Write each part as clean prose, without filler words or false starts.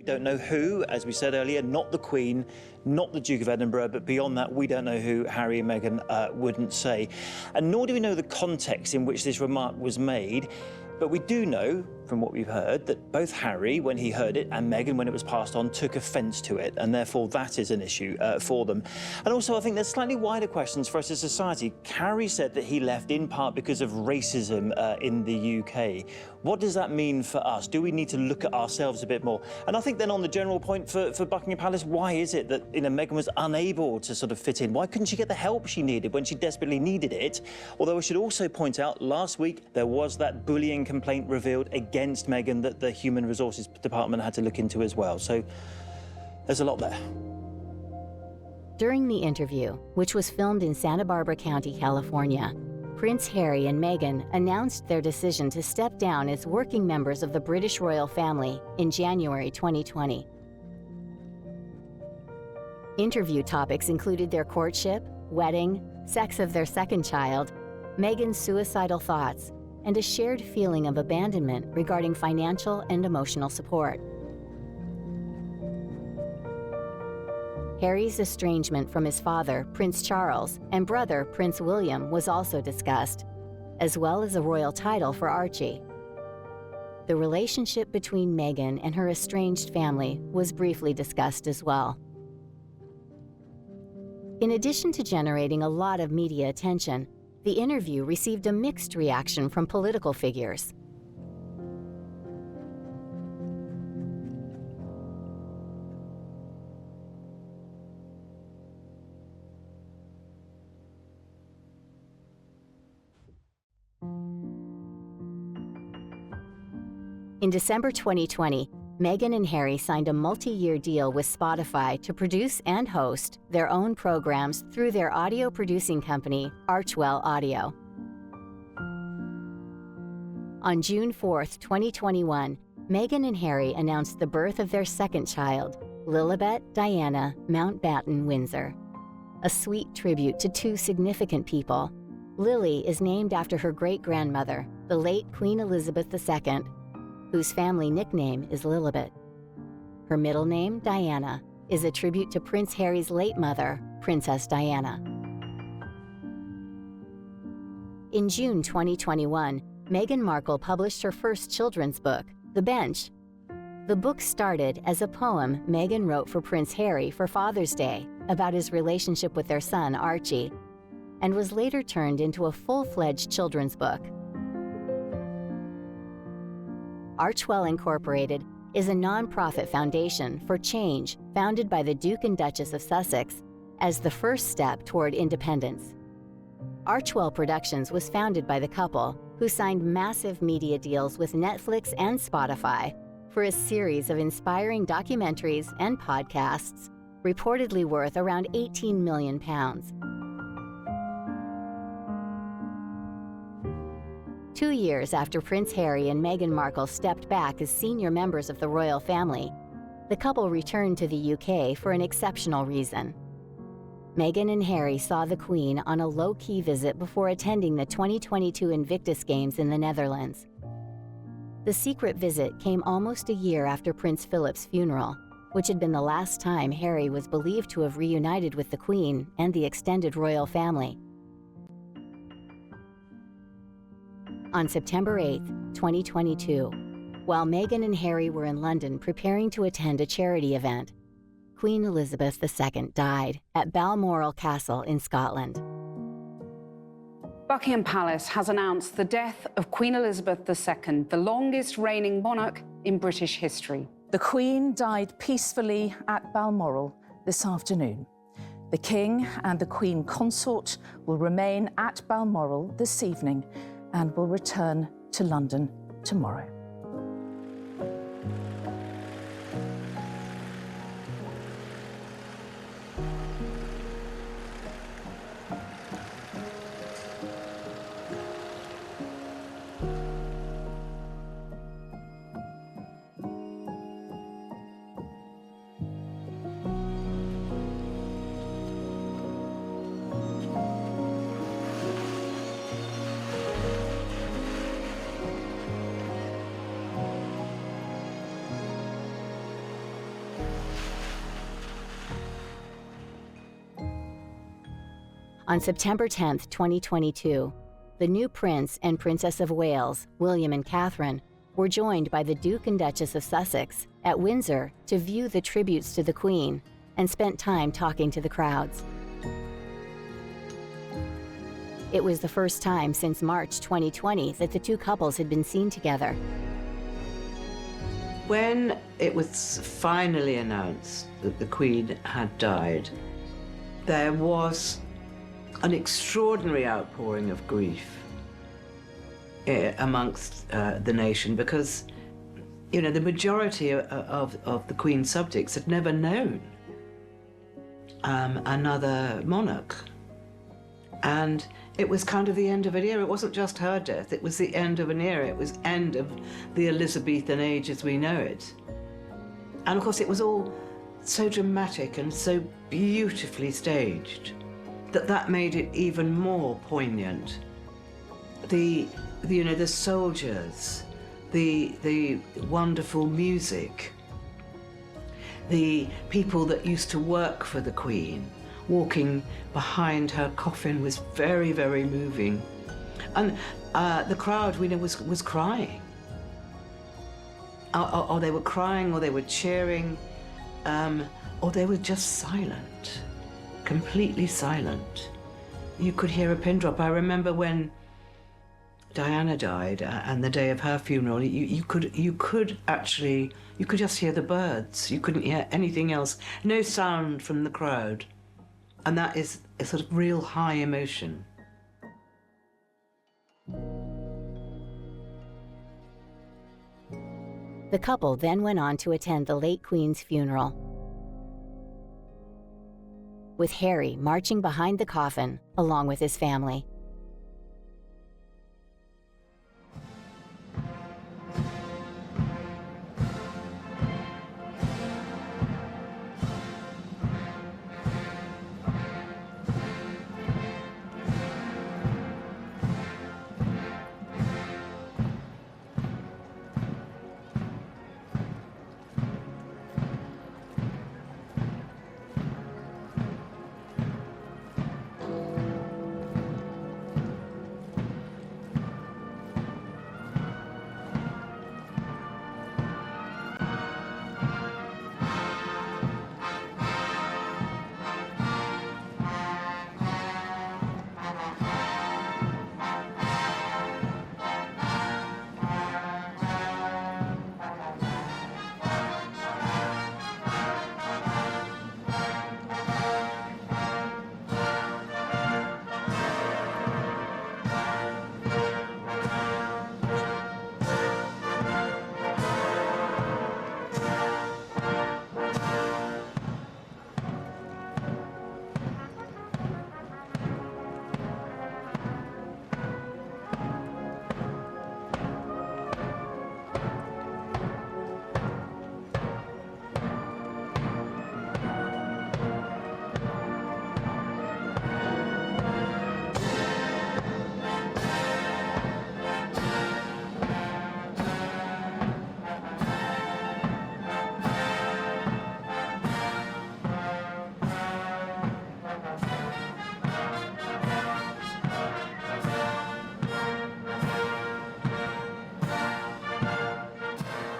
We don't know who, as we said earlier, not the Queen, not the Duke of Edinburgh, but beyond that, we don't know who. Harry and Meghan wouldn't say. And nor do we know the context in which this remark was made. But we do know, from what we've heard, that both Harry, when he heard it, and Meghan, when it was passed on, took offence to it, and therefore that is an issue for them. And also, I think there's slightly wider questions for us as a society. Harry said that he left in part because of racism in the UK. What does that mean for us? Do we need to look at ourselves a bit more? And I think then on the general point for Buckingham Palace, why is it that Meghan was unable to sort of fit in? Why couldn't she get the help she needed when she desperately needed it? Although I should also point out, last week there was that bullying complaint revealed against Meghan that the Human Resources Department had to look into as well. So there's a lot there. During the interview, which was filmed in Santa Barbara County, California, Prince Harry and Meghan announced their decision to step down as working members of the British royal family in January 2020. Interview topics included their courtship, wedding, sex of their second child, Meghan's suicidal thoughts, and a shared feeling of abandonment regarding financial and emotional support. Harry's estrangement from his father, Prince Charles, and brother, Prince William, was also discussed, as well as a royal title for Archie. The relationship between Meghan and her estranged family was briefly discussed as well. In addition to generating a lot of media attention, the interview received a mixed reaction from political figures. In December 2020, Meghan and Harry signed a multi-year deal with Spotify to produce and host their own programs through their audio producing company, Archwell Audio. On June 4, 2021, Meghan and Harry announced the birth of their second child, Lilibet Diana Mountbatten Windsor. A sweet tribute to two significant people. Lily is named after her great-grandmother, the late Queen Elizabeth II, whose family nickname is Lilibet. Her middle name, Diana, is a tribute to Prince Harry's late mother, Princess Diana. In June 2021, Meghan Markle published her first children's book, The Bench. The book started as a poem Meghan wrote for Prince Harry for Father's Day about his relationship with their son, Archie, and was later turned into a full-fledged children's book. Archwell Incorporated is a nonprofit foundation for change founded by the Duke and Duchess of Sussex as the first step toward independence. Archwell Productions was founded by the couple, who signed massive media deals with Netflix and Spotify for a series of inspiring documentaries and podcasts, reportedly worth around £18 million. 2 years after Prince Harry and Meghan Markle stepped back as senior members of the royal family, the couple returned to the UK for an exceptional reason. Meghan and Harry saw the Queen on a low-key visit before attending the 2022 Invictus Games in the Netherlands. The secret visit came almost a year after Prince Philip's funeral, which had been the last time Harry was believed to have reunited with the Queen and the extended royal family. On September 8, 2022, while Meghan and Harry were in London preparing to attend a charity event, Queen Elizabeth II died at Balmoral Castle in Scotland. Buckingham Palace has announced the death of Queen Elizabeth II, the longest reigning monarch in British history. The Queen died peacefully at Balmoral this afternoon. The King and the Queen Consort will remain at Balmoral this evening and will return to London tomorrow. On September 10, 2022, the new Prince and Princess of Wales, William and Catherine, were joined by the Duke and Duchess of Sussex at Windsor to view the tributes to the Queen and spent time talking to the crowds. It was the first time since March 2020 that the two couples had been seen together. When it was finally announced that the Queen had died, there was an extraordinary outpouring of grief amongst the nation because, you know, the majority of the Queen's subjects had never known another monarch. And it was kind of the end of an era. It wasn't just her death, it was the end of an era. It was end of the Elizabethan age as we know it. And of course it was all so dramatic and so beautifully staged that made it even more poignant. The soldiers, the wonderful music, the people that used to work for the Queen, walking behind her coffin was very, very moving. And the crowd, we know, was crying. Or they were crying, or they were cheering, or they were just silent, completely silent. You could hear a pin drop. I remember when Diana died and the day of her funeral, you could just hear the birds. You couldn't hear anything else. No sound from the crowd. And that is a sort of real high emotion. The couple then went on to attend the late Queen's funeral, with Harry marching behind the coffin along with his family.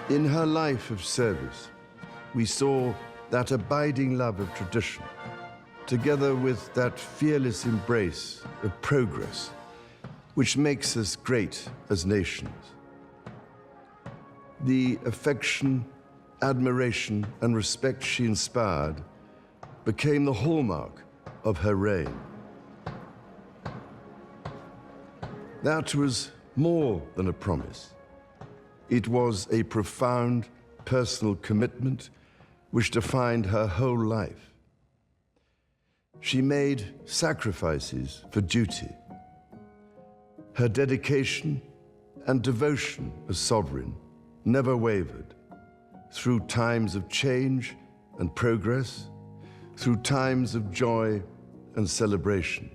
In her life of service, we saw that abiding love of tradition, together with that fearless embrace of progress, which makes us great as nations. The affection, admiration, and respect she inspired became the hallmark of her reign. That was more than a promise. It was a profound personal commitment which defined her whole life. She made sacrifices for duty. Her dedication and devotion as sovereign never wavered, through times of change and progress, through times of joy and celebration,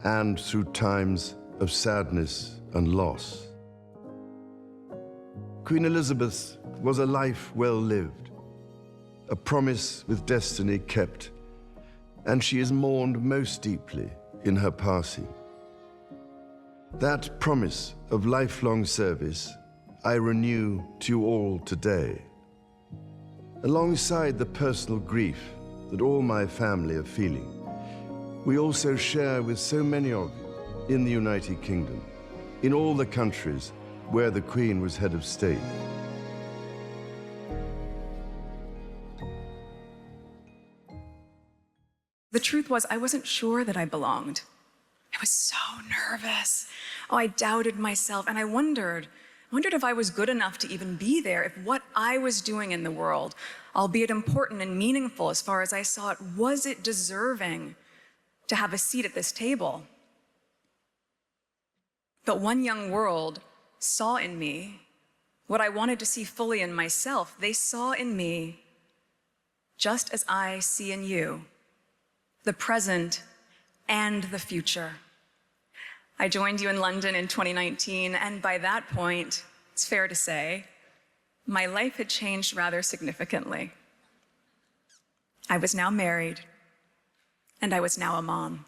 and through times of sadness and loss. Queen Elizabeth was a life well lived, a promise with destiny kept, and she is mourned most deeply in her passing. That promise of lifelong service I renew to you all today. Alongside the personal grief that all my family are feeling, we also share with so many of you in the United Kingdom, in all the countries where the Queen was head of state. The truth was, I wasn't sure that I belonged. I was so nervous. Oh, I doubted myself, and I wondered if I was good enough to even be there, if what I was doing in the world, albeit important and meaningful as far as I saw it, was it deserving to have a seat at this table? But one young world saw in me what I wanted to see fully in myself. They saw in me, just as I see in you, the present and the future. I joined you in London in 2019, and by that point, it's fair to say, my life had changed rather significantly. I was now married, and I was now a mom.